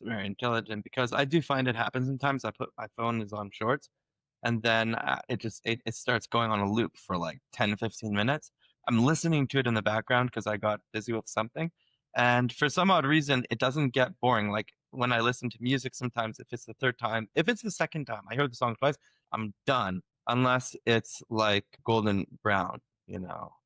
very intelligent because I do find it happens sometimes. I put my phone is on shorts and then it starts going on a loop for like 10, 15 minutes. I'm listening to it in the background because I got busy with something. And for some odd reason, it doesn't get boring. Like when I listen to music, sometimes if it's the third time, if it's the second time, I heard the song twice, I'm done. Unless it's like Golden Brown,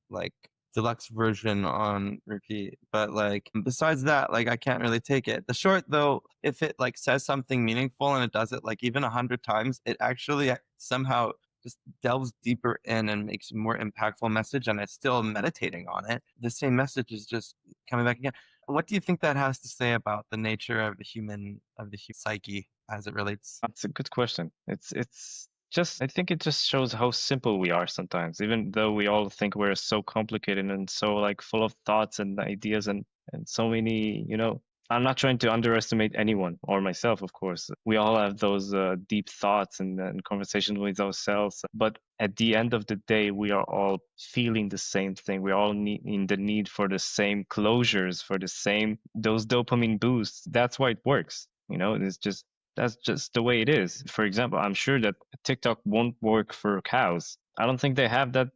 like deluxe version on repeat. But like besides that, like I can't really take it. The short though, if it like says something meaningful and it does it like even 100 times, it actually somehow just delves deeper in and makes a more impactful message. And I'm still meditating on it. The same message is just coming back again. What do you think that has to say about the nature of the human psyche as it relates? That's a good question. It's just I think it just shows how simple we are sometimes, even though we all think we're so complicated and so like full of thoughts and ideas and so many, I'm not trying to underestimate anyone or myself, of course. We all have those deep thoughts and conversations with ourselves. But at the end of the day, we are all feeling the same thing. We're all in the need for the same closures, for the same, those dopamine boosts. That's why it works. That's just the way it is. For example, I'm sure that TikTok won't work for cows. I don't think they have that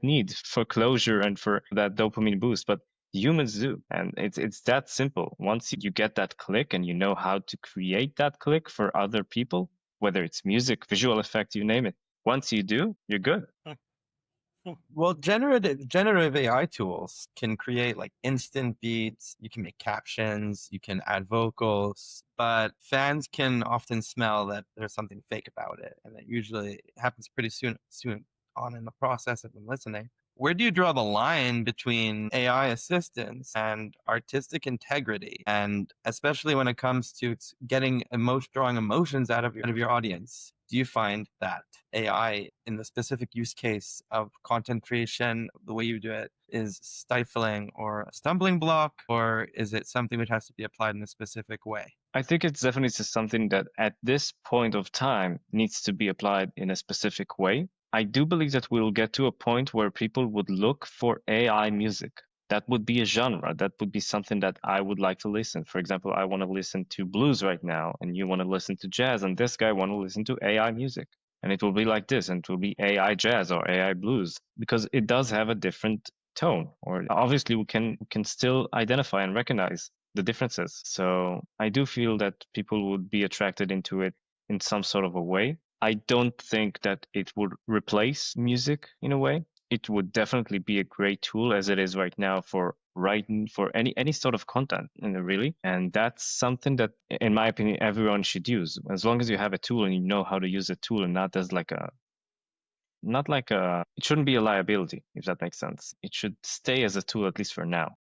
need for closure and for that dopamine boost, but humans do. And it's that simple. Once you get that click and you know how to create that click for other people, whether it's music, visual effect, you name it. Once you do, you're good. Well, generative AI tools can create like instant beats. You can make captions, you can add vocals, but fans can often smell that there's something fake about it, and it usually happens pretty soon on in the process of them listening. Where do you draw the line between AI assistance and artistic integrity, and especially when it comes to getting drawing emotions out of your audience? Do you find that AI in the specific use case of content creation, the way you do it, is stifling or a stumbling block, or is it something that has to be applied in a specific way? I think it's definitely just something that at this point of time needs to be applied in a specific way. I do believe that we'll get to a point where people would look for AI music. That would be a genre. That would be something that I would like to listen. For example, I want to listen to blues right now, and you want to listen to jazz, and this guy want to listen to AI music. And it will be like this, and it will be AI jazz or AI blues, because it does have a different tone. Or obviously we can still identify and recognize the differences. So I do feel that people would be attracted into it in some sort of a way. I don't think that it would replace music in a way. It would definitely be a great tool as it is right now for writing for any sort of content, really. And that's something that, in my opinion, everyone should use. As long as you have a tool and you know how to use a tool and not as like a not like a it shouldn't be a liability, if that makes sense. It should stay as a tool at least for now.